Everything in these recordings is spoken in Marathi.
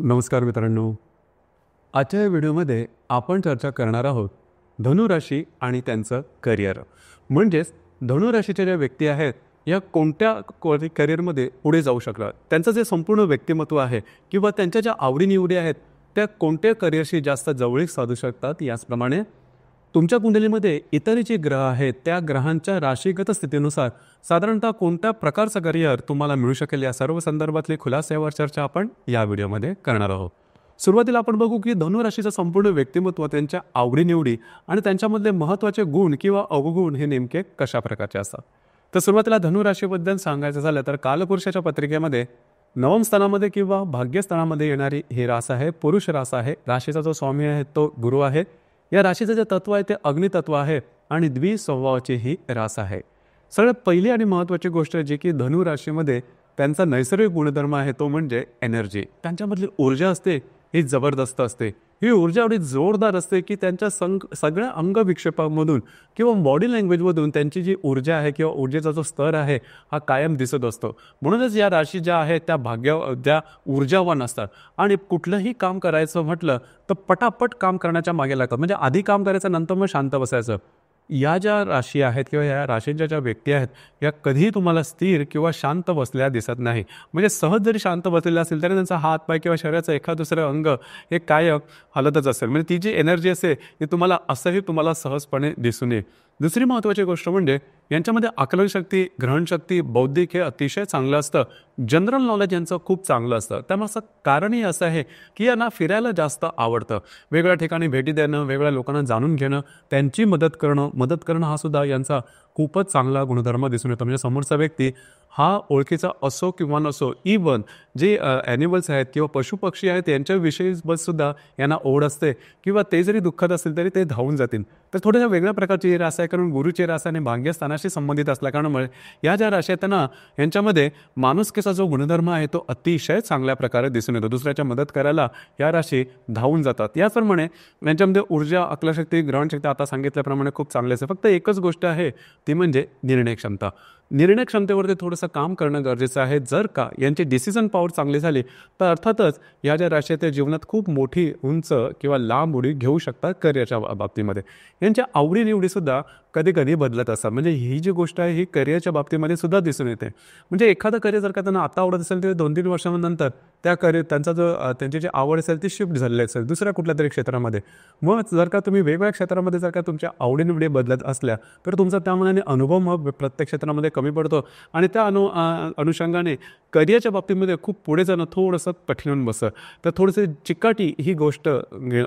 नमस्कार मित्रांनो. आजच्या या व्हिडिओमध्ये आपण चर्चा करणार आहोत धनुराशी आणि त्यांचं करिअर. म्हणजेच धनुराशीच्या ज्या व्यक्ती आहेत या कोणत्या करिअरमध्ये पुढे जाऊ शकतात, त्यांचं जे संपूर्ण व्यक्तिमत्व आहे किंवा त्यांच्या ज्या आवडीनिवडी आहेत त्या कोणत्या करिअरशी जास्त जवळीक साधू शकतात. याचप्रमाणे तुमच्या कुंडलीमध्ये इतर जे ग्रह आहेत त्या ग्रहांच्या राशीगत स्थितीनुसार साधारणतः कोणत्या प्रकारचं करिअर तुम्हाला मिळू शकेल या सर्व संदर्भातली खुलासावर चर्चा आपण या व्हिडिओमध्ये करणार आहोत. सुरुवातीला आपण बघू की धनुराशीचं संपूर्ण व्यक्तिमत्व, त्यांच्या आवडीनिवडी आणि त्यांच्यामधले महत्त्वाचे गुण किंवा अवगुण हे नेमके कशा प्रकारचे असतात. तर सुरुवातीला धनुराशीबद्दल सांगायचं झालं तर कालपुरुषाच्या पत्रिकेमध्ये नवम स्थानामध्ये किंवा भाग्यस्थानामध्ये येणारी ही रास आहे, पुरुष रास आहे. राशीचा जो स्वामी आहे तो गुरु आहे. या राशीचं जे तत्व आहे ते अग्नितत्व आहे आणि द्विस्वभावाची ही रास आहे. सगळ्यात पहिली आणि महत्त्वाची गोष्ट जी की धनु राशीमध्ये त्यांचा नैसर्गिक गुणधर्म आहे तो म्हणजे एनर्जी. त्यांच्यामधली ऊर्जा असते ही जबरदस्त असते. ही ऊर्जा एवढी जोरदार असते की त्यांच्या सगळ्या अंगविक्षेपामधून किंवा बॉडी लँग्वेजमधून त्यांची जी ऊर्जा आहे किंवा ऊर्जेचा जो स्तर आहे हा कायम दिसत असतो. म्हणूनच या राशी ज्या आहेत त्या ऊर्जावान असतात आणि कुठलंही काम करायचं म्हटलं तर पटापट काम करण्याच्या मागे लागतात. म्हणजे आधी काम करायचं, नंतर मग शांत बसायचं. या ज्या राशी आहेत किंवा या राशींच्या ज्या व्यक्ती आहेत या कधीही तुम्हाला स्थिर किंवा शांत बसलेल्या दिसत नाही. म्हणजे सहज जरी शांत बसलेला असेल तरी त्यांचा हात पाय किंवा शरीराचं एखाद दुसरं अंग हे कायम हलतच असेल. म्हणजे ती जी एनर्जी असेल ती तुम्हाला सहजपणे दिसून येईल. दुसरी महत्त्वाची गोष्ट म्हणजे यांच्यामध्ये आकलनशक्ती, ग्रहणशक्ती, बौद्धिक हे अतिशय चांगलं असतं. जनरल नॉलेज यांचं खूप चांगलं असतं. त्यामुळे कारणही असं आहे की यांना फिरायला जास्त आवडतं. वेगळ्या ठिकाणी भेटी देणं, वेगळ्या लोकांना जाणून घेणं, त्यांची मदत करणं हा सुद्धा यांचा खूपच चांगला गुणधर्म दिसून येतो. म्हणजे समोरचा व्यक्ती हा ओळखीचा असो किंवा नसो, इवन जे ॲनिमल्स आहेत किंवा पशुपक्षी आहेत यांच्याविषयी सुद्धा यांना ओढ असते किंवा ते जरी दुःखत असतील तरी ते धावून जातील. तर थोड्याशा वेगळ्या प्रकारची रास आहे कारण गुरुची रास आणि भाग्यस्थानाशी संबंधित असल्याकारणामुळे या ज्या राशी आहेत ना यांच्यामध्ये माणुसकीचा जो गुणधर्म आहे तो अतिशय चांगल्या प्रकारे दिसून येतो. दुसऱ्याच्या मदत करायला या राशी धावून जातात. याचप्रमाणे यांच्यामध्ये ऊर्जा, आकलनशक्ती, ग्रहणशक्ती आता सांगितल्याप्रमाणे खूप चांगले असते. फक्त एकच गोष्ट आहे ती म्हणजे निर्णय क्षमता. निर्णय क्षमतेवरती थोडंसं काम करणं गरजेचं आहे. जर का यांची डिसिजन पॉवर चांगली झाली तर अर्थातच या ज्या राशी आहेत त्या जीवनात खूप मोठी, उंच किंवा लांब उडी घेऊ शकतात करिअरच्या बाबतीमध्ये. यांच्या आवडीनिवडीसुद्धा कधी कधी बदलत असतात. म्हणजे ही जी गोष्ट आहे ही करिअरच्या बाबतीमध्ये सुद्धा दिसून येते. म्हणजे एखादं करिअर जर का त्यांना आता आवडत असेल तर 2-3 वर्षानंतर त्या त्यांची जी आवड असेल ती शिफ्ट झालेली असेल दुसऱ्या कुठल्या तरी क्षेत्रामध्ये. मग जर का तुम्ही वेगवेगळ्या क्षेत्रामध्ये जर का तुमच्या आवडीनिवडी बदलत असल्या तर तुमचा त्यामुळे अनुभव मग प्रत्येक क्षेत्रामध्ये कमी पडतो आणि त्या अनुषंगाने करिअरच्या बाबतीमध्ये खूप पुढे जाणं थोडंसं कठीण होऊन बसतं. तर थोडीशी चिकाटी ही गोष्ट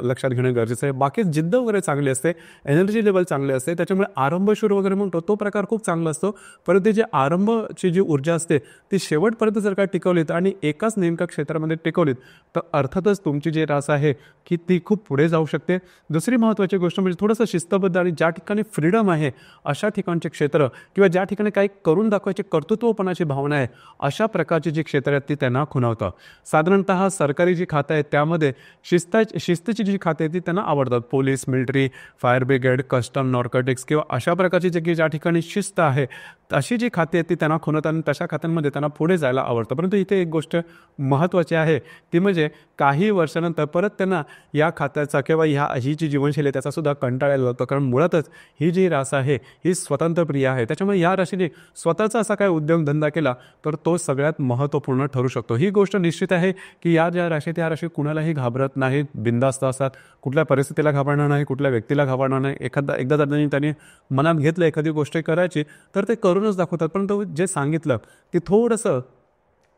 लक्षात घेणं गरजेचं आहे. बाकी जिद्द वगैरे चांगली असते, एनर्जी लेवल चांगले असते, त्याच्यामुळे आरंभशूर वगैरे म्हणतो तो प्रकार खूप चांगला असतो. परंतु जी आरंभची जी ऊर्जा असते ती शेवटपर्यंत जर का टिकवलीत आणि एकाच नेमक्या क्षेत्रामध्ये टिकवलीत तर अर्थातच तुमची जी रास आहे की ती खूप पुढे जाऊ शकते. दुसरी महत्त्वाची गोष्ट म्हणजे थोडंसं शिस्तबद्ध आणि ज्या ठिकाणी फ्रीडम आहे अशा ठिकाणचे क्षेत्र किंवा ज्या ठिकाणी काही करून दाखवायची कर्तृत्वपणाची भावना आहे अशा प्रकारची जी क्षेत्र आहेत ती त्यांना खुणावतं. साधारणतः सरकारी जी खातं आहेत त्यामध्ये शिस्तीची जी खाते आहेत ती त्यांना आवडतात. Police, military, fire brigade, custom, narcotics किंवा अशा प्रकारची ज्या ठिकाणी शिस्त आहे अशी जी खाती आहेत ती त्यांना खुणवतात आणि तशा खात्यांमध्ये त्यांना पुढे जायला आवडतं. परंतु इथे एक गोष्ट महत्त्वाची आहे ती म्हणजे काही वर्षानंतर परत त्यांना या खात्याचा किंवा ही जी जीवनशैली आहे त्याचासुद्धा कंटाळायला लागतो. कारण मुळातच ही जी रास आहे ही स्वतंत्रप्रिय आहे. त्याच्यामुळे या राशीने स्वतःचा असा काय उद्योगधंदा केला तर तो सगळ्यात महत्त्वपूर्ण ठरू शकतो. ही गोष्ट निश्चित आहे की या ज्या राशी त्या राशी कुणालाही घाबरत नाहीत, बिनधास्त असतात, कुठल्या परिस्थितीला घाबरणार नाही, कुठल्या व्यक्तीला घाबरणार नाही. एकदा त्यांनी मनात घेतलं एखादी गोष्ट करायची तर ते करूनच दाखवतात. परंतु जे सांगितलं ते थोडंसं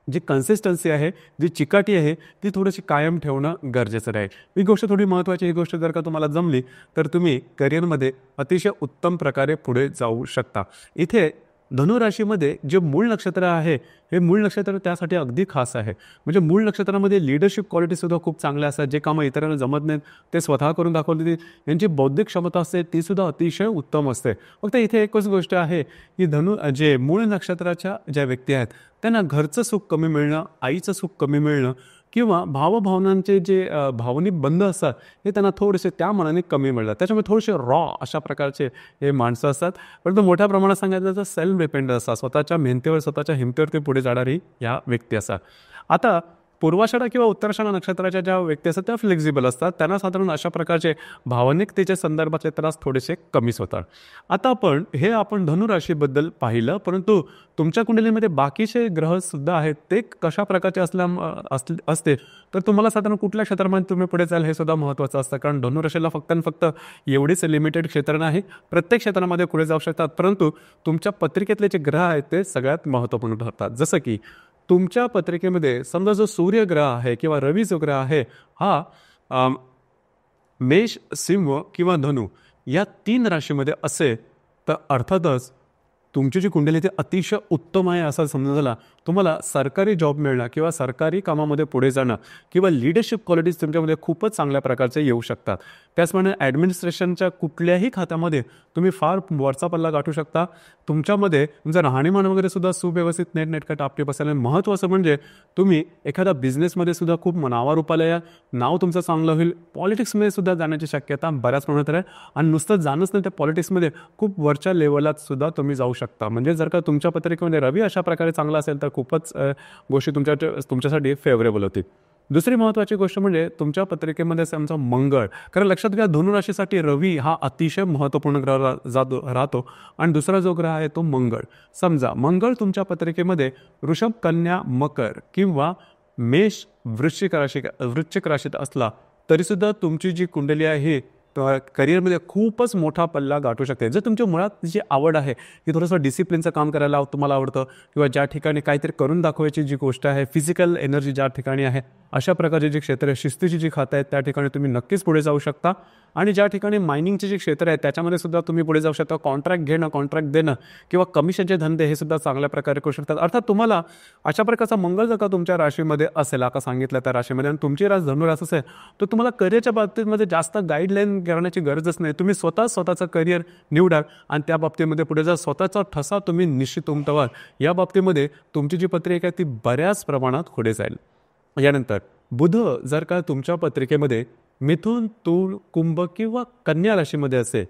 जी कन्सिस्टन्सी आहे, जी चिकाटी आहे ती थोडीशी कायम ठेवणं गरजेचं राहील. ही गोष्ट थोडी महत्त्वाची. ही गोष्ट जर का तुम्हाला जमली तर तुम्ही करिअरमध्ये अतिशय उत्तम प्रकारे पुढे जाऊ शकता. इथे धनुराशीमध्ये जे मूळ नक्षत्र आहे हे मूळ नक्षत्र त्यासाठी अगदी खास आहे. म्हणजे मूळ नक्षत्रामध्ये लिडरशिप क्वालिटीसुद्धा खूप चांगल्या असतात. जे कामं इतरांना जमत नाहीत ते स्वतः करून दाखवते. यांची बौद्धिक क्षमता असते तीसुद्धा अतिशय उत्तम असते. फक्त इथे एकच गोष्ट आहे की जे मूळ नक्षत्राच्या ज्या व्यक्ती आहेत त्यांना घरचं सुख कमी मिळणं, आईचं सुख कमी मिळणं किंवा भावभावनांचे जे भावनिक बंध असतात हे त्यांना थोडेसे त्या मनाने कमी मिळतात. त्याच्यामुळे थोडेसे रॉ अशा प्रकारचे हे माणसं असतात. परंतु मोठ्या प्रमाणात सांगायचं तर सेल्फ डिपेंडंट असतात. स्वतःच्या मेहनतीवर, स्वतःच्या हिमतीवर ते पुढे जाणारी या व्यक्ती असतात. आता पूर्वाषाढा किंवा उत्तराषाढा नक्षत्राच्या ज्या व्यक्ती असतात त्या फ्लेक्झिबल असतात, त्यांना साधारण अशा प्रकारचे भावनिकतेच्या संदर्भातले त्रास थोडेसे कमीच होतात. आता आपण धनुराशीबद्दल पाहिलं, परंतु तुमच्या कुंडलीमध्ये बाकीचे ग्रहसुद्धा आहेत, ते कशा प्रकारचे असते तर तुम्हाला साधारण कुठल्या क्षेत्रामध्ये तुम्ही पुढे जाल हे सुद्धा महत्त्वाचं असतं. कारण धनुराशीला फक्त आणि फक्त एवढीच लिमिटेड क्षेत्र नाही, प्रत्येक क्षेत्रामध्ये पुढे जाऊ शकतात, परंतु तुमच्या पत्रिकेतले जे ग्रह आहेत ते सगळ्यात महत्त्वपूर्ण ठरतात. जसं की तुमच्या पत्रिकेमध्ये समजा जो सूर्यग्रह आहे किंवा रवी जो ग्रह आहे हा मेष, सिंह किंवा धनु या 3 राशीमध्ये असेल तर अर्थातच तुमची जी कुंडली ती अतिशय उत्तम आहे असं समजायला तुम्हाला सरकारी जॉब मिळणं किंवा सरकारी कामामध्ये पुढे जाणं किंवा लिडरशिप क्वालिटीज तुमच्यामध्ये खूपच चांगल्या प्रकारचे येऊ शकतात. त्याचप्रमाणे ॲडमिनिस्ट्रेशनच्या कुठल्याही खात्यामध्ये तुम्ही फार वरचा पल्ला गाठू शकता. तुमच्यामध्ये तुमचं राहणीमान वगैरे सुद्धा सुव्यवस्थित नेटनेटकं टापटीप असेल. महत्त्वाचं म्हणजे तुम्ही एखाद्या बिझनेसमध्ये सुद्धा खूप नावावर उपाला या, नाव तुमचं चांगलं होईल. पॉलिटिक्समध्ये सुद्धा जाण्याची शक्यता बऱ्याच प्रमाणात आहे आणि नुसतं जाणंच नाही, त्या पॉलिटिक्समध्ये खूप वरच्या लेवलात सुद्धा तुम्ही जाऊ शकता. म्हणजे जर का तुमच्या पत्रिकेमध्ये रवी अशा प्रकारे चांगला असेल तर खूपच गोष्टी तुमच्यासाठी फेवरेबल होतील. दुसरी महत्त्वाची गोष्ट म्हणजे तुमच्या पत्रिकेमध्ये आमचा मंगळ. कारण लक्षात घ्या, धनुराशीसाठी रवी हा अतिशय महत्त्वपूर्ण ग्रह राहतो आणि दुसरा जो ग्रह आहे तो मंगळ. समजा मंगळ तुमच्या पत्रिकेमध्ये वृषभ, कन्या, मकर किंवा मेष, वृश्चिक राशीत असला तरीसुद्धा तुमची जी कुंडली आहे करिअरमध्ये खूपच मोठा पल्ला गाठू शकते. जर तुमच्या मुळात जी आवड आहे की थोडंसं डिसिप्लिनचं काम करायला तुम्हाला आवडतं किंवा ज्या ठिकाणी काहीतरी करून दाखवायची जी गोष्ट आहे, फिजिकल एनर्जी ज्या ठिकाणी आहे, अशा प्रकारचे जे क्षेत्र आहे, शिस्तीची जी खातं आहेत त्या ठिकाणी तुम्ही नक्कीच पुढे जाऊ शकता. आणि ज्या ठिकाणी मायनिंगचे जे क्षेत्र आहे त्याच्यामध्ये सुद्धा तुम्ही पुढे जाऊ शकता. कॉन्ट्रॅक्ट घेणं, कॉन्ट्रॅक्ट देणं किंवा कमिशनचे धंदे हे सुद्धा चांगल्या प्रकारे करू शकतात. अर्थात तुम्हाला अशा प्रकारचा मंगळ जर का तुमच्या राशीमध्ये असेल, आता सांगितलं त्या राशीमध्ये, आणि तुमची रास धनुरास असेल तर तुम्हाला करिअरच्या बाबतीमध्ये जास्त गाईडलाईन करण्याची गरजच नाही. तुम्ही स्वतःचं करिअर निवडा आणि त्या बाबतीमध्ये पुढे जा. स्वतःचा ठसा तुम्ही निश्चित उमटवाल. या बाबतीमध्ये तुमची जी पत्रिका आहे ती बऱ्याच प्रमाणात पुढे जाईल. यानंतर बुध जर का तुमच्या पत्रिकेमध्ये मिथुन, तूळ, कुंभ किंवा कन्या राशीमध्ये असेल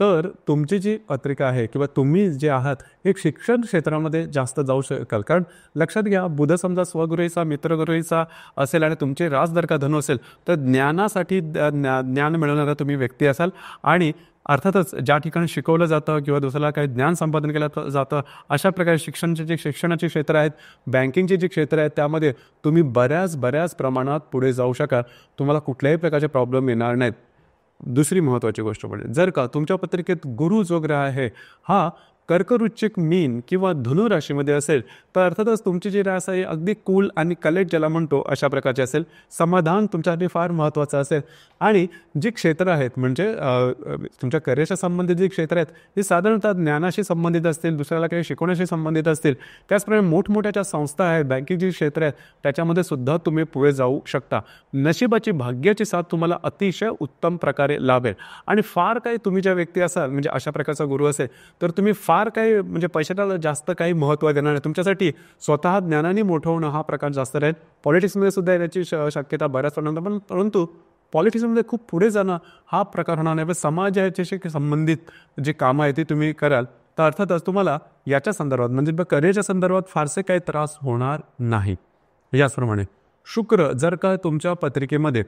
तर तुमची जी पत्रिका आहे किंवा तुम्ही जे आहात एक शिक्षण क्षेत्रामध्ये जास्त जाऊ शकाल. कारण लक्षात घ्या, बुध समजा स्वगृहीचा, मित्रगृहीचा असेल आणि तुमचे रास जर का धनु असेल तर ज्ञानासाठी ज्ञान मिळवणारा तुम्ही व्यक्ती असाल. आणि अर्थातच ज्या ठिकाणी शिकवलं जातं किंवा दुसऱ्याला काही ज्ञान संपादन केलं जातं अशा प्रकारे शिक्षणाचे क्षेत्र आहेत, बँकिंगचे जे क्षेत्र आहेत त्यामध्ये तुम्ही बऱ्याच प्रमाणात पुढे जाऊ शकाल. तुम्हाला कुठल्याही प्रकारचे प्रॉब्लेम येणार नाहीत. दुसरी महत्त्वाची गोष्ट म्हणजे जर का तुमच्या पत्रिकेत गुरु जो ग्रह आहे हा कर्क, वृश्चिक, मीन किंवा धनु राशीमध्ये असेल तर अर्थातच तुमची जी रास आहे अगदी कूल आणि कलेक्ट ज्याला म्हणतो अशा प्रकारचे असेल. समाधान तुमच्यासाठी फार महत्त्वाचं असेल. आणि जी क्षेत्र आहेत म्हणजे तुमच्या करिअरच्या संबंधित जी क्षेत्र आहेत ती साधारणतः ज्ञानाशी संबंधित असतील, दुसऱ्याला काही शिकवण्याशी संबंधित असतील. त्याचप्रमाणे मोठमोठ्या ज्या संस्था आहेत, बँकिंगची क्षेत्र आहेत त्याच्यामध्ये सुद्धा तुम्ही पुढे जाऊ शकता. नशिबाची, भाग्याची साथ तुम्हाला अतिशय उत्तम प्रकारे लाभेल. आणि फार काही तुम्ही ज्या व्यक्ती असाल म्हणजे अशा प्रकारचा गुरु असेल तर तुम्ही फार काही म्हणजे पैशाला जास्त काही महत्त्व देणार नाही. तुमच्यासाठी स्वतः ज्ञानाने मोठं होणं हा प्रकार जास्त राहील. पॉलिटिक्समध्ये सुद्धा येण्याची शक्यता बऱ्याच प्रमाणात, परंतु पॉलिटिक्समध्ये खूप पुढे जाणं हा प्रकार होणार नाही. समाजाशी संबंधित जे कामं आहे ती तुम्ही कराल तर अर्थातच तुम्हाला याच्या संदर्भात म्हणजे करिअरच्या संदर्भात फारसे काही त्रास होणार नाही. याचप्रमाणे शुक्र जर का तुमच्या पत्रिकेमध्ये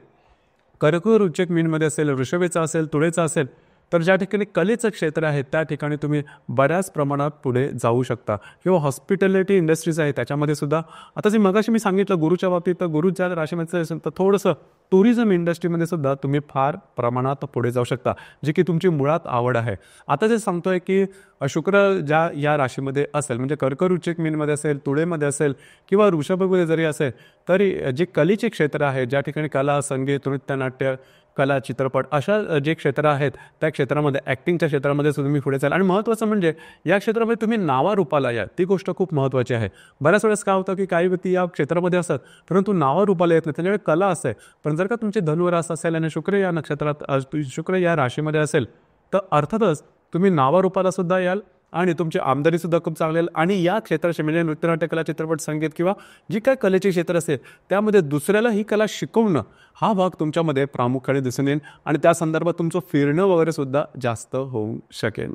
कर्क, वृश्चिक, मीनमध्ये असेल, वृषभेचा असेल, तुळेचा असेल तर ज्या ठिकाणी कलेचं क्षेत्र आहे त्या ठिकाणी तुम्ही बऱ्याच प्रमाणात पुढे जाऊ शकता. किंवा हॉस्पिटॅलिटी इंडस्ट्रीज आहे त्याच्यामध्ये सुद्धा. आता जे मगाशी मी सांगितलं गुरुच्या बाबतीत, तर गुरु ज्या राशीमध्ये असेल तर थोडंसं टुरिझम इंडस्ट्रीमध्ये सुद्धा तुम्ही फार प्रमाणात पुढे जाऊ शकता, जी की तुमची मुळात आवड आहे. आता जे सांगतोय की शुक्र या राशीमध्ये असेल म्हणजे कर्क, वृश्चिक, मीनमध्ये असेल, तुळेमध्ये असेल किंवा वृषभमध्ये जरी असेल तरी जे कलेचे क्षेत्र आहे, ज्या ठिकाणी कला, संगीत, नृत्य, नाट्य, कला, चित्रपट अशा जे क्षेत्र आहेत त्या क्षेत्रामध्ये, ॲक्टिंगच्या क्षेत्रामध्ये सुद्धा तुम्ही पुढे चाल. आणि महत्त्वाचं म्हणजे या क्षेत्रामध्ये तुम्ही नावारूपाला या, ती गोष्ट खूप महत्त्वाची आहे. बऱ्याच वेळेस काय होतं की काही व्यक्ती या क्षेत्रामध्ये असतात परंतु नावारूपाला येत नाही, त्यांच्याकडे कला असते. पण जर का तुमची धनुरास असेल आणि शुक्र या नक्षत्रात, शुक्र या राशीमध्ये असेल तर अर्थातच तुम्ही नावारूपाला सुद्धा याल आणि तुमची आमदानी सुद्धा खूप चांगली आहे. आणि या क्षेत्राचे म्हणजे नृत्यनाट्य, कला, चित्रपट, संगीत किंवा जी काय कलेचे क्षेत्र असेल त्यामध्ये दुसऱ्याला ही कला शिकवणं हा भाग तुमच्यामध्ये प्रामुख्याने दिसून येईल आणि त्या संदर्भात तुमचं फिरणं वगैरे सुद्धा जास्त होऊ शकेल.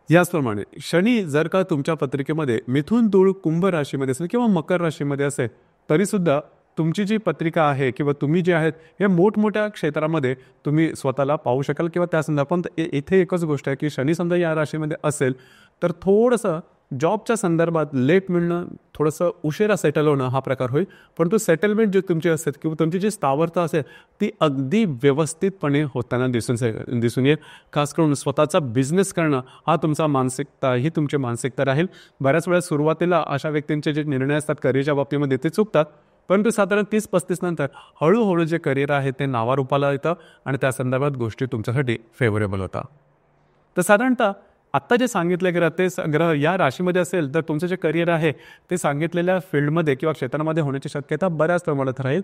याचप्रमाणे शनी जर का तुमच्या पत्रिकेमध्ये मिथुन, तूळ, कुंभ राशीमध्ये असेल किंवा मकर राशीमध्ये असेल तरीसुद्धा तुमची जी पत्रिका आहे किंवा तुम्ही जे आहेत हे मोठमोठ्या क्षेत्रामध्ये तुम्ही स्वतःला पाहू शकाल किंवा त्या संदर्भात. पण इथे एकच गोष्ट आहे की शनी समजा या राशीमध्ये असेल तर थोडंसं जॉबच्या संदर्भात लेट मिळणं, थोडंसं उशिरा सेटल होणं हा प्रकार होईल. परंतु सेटलमेंट जी तुमची असेल किंवा तुमची जी स्थावरता असेल ती अगदी व्यवस्थितपणे होताना दिसून येईल. खास करून स्वतःचा बिझनेस करणं हा तुमचा मानसिकता ही तुमची मानसिकता राहील. बऱ्याच वेळा सुरुवातीला अशा व्यक्तींचे जे निर्णय असतात करिअरच्या बाबतीमध्ये ते चुकतात, परंतु साधारण 30-35 नंतर हळूहळू जे करिअर आहे ते नावारूपाला येतं आणि त्या संदर्भात गोष्टी तुमच्यासाठी फेवरेबल होतात. तर साधारणतः आत्ता जे सांगितले ग्रह ते ग्रह या राशीमध्ये असेल तर तुमचं जे करिअर आहे ते सांगितलेल्या फील्डमध्ये किंवा क्षेत्रामध्ये होण्याची शक्यता बऱ्याच प्रमाणात राहील.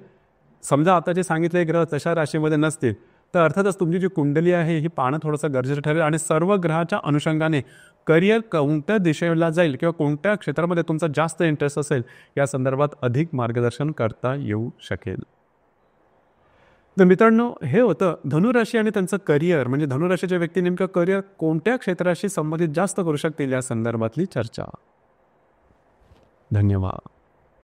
समजा आता जे सांगितले ग्रह तशा राशीमध्ये नसतील तर अर्थातच तुमची जी कुंडली आहे ही पाहणं थोडंसं गरजेचं ठरेल आणि सर्व ग्रहाच्या अनुषंगाने करिअर कोणत्या दिशेला जाईल किंवा कोणत्या क्षेत्रामध्ये तुमचा जास्त इंटरेस्ट असेल या संदर्भात अधिक मार्गदर्शन करता येऊ शकेल. तर मित्रांनो, हे होतं धनुराशी आणि त्यांचं करिअर, म्हणजे धनुराशीच्या व्यक्ती नेमकं करिअर कोणत्या क्षेत्राशी संबंधित जास्त करू शकतील या संदर्भातली चर्चा. धन्यवाद.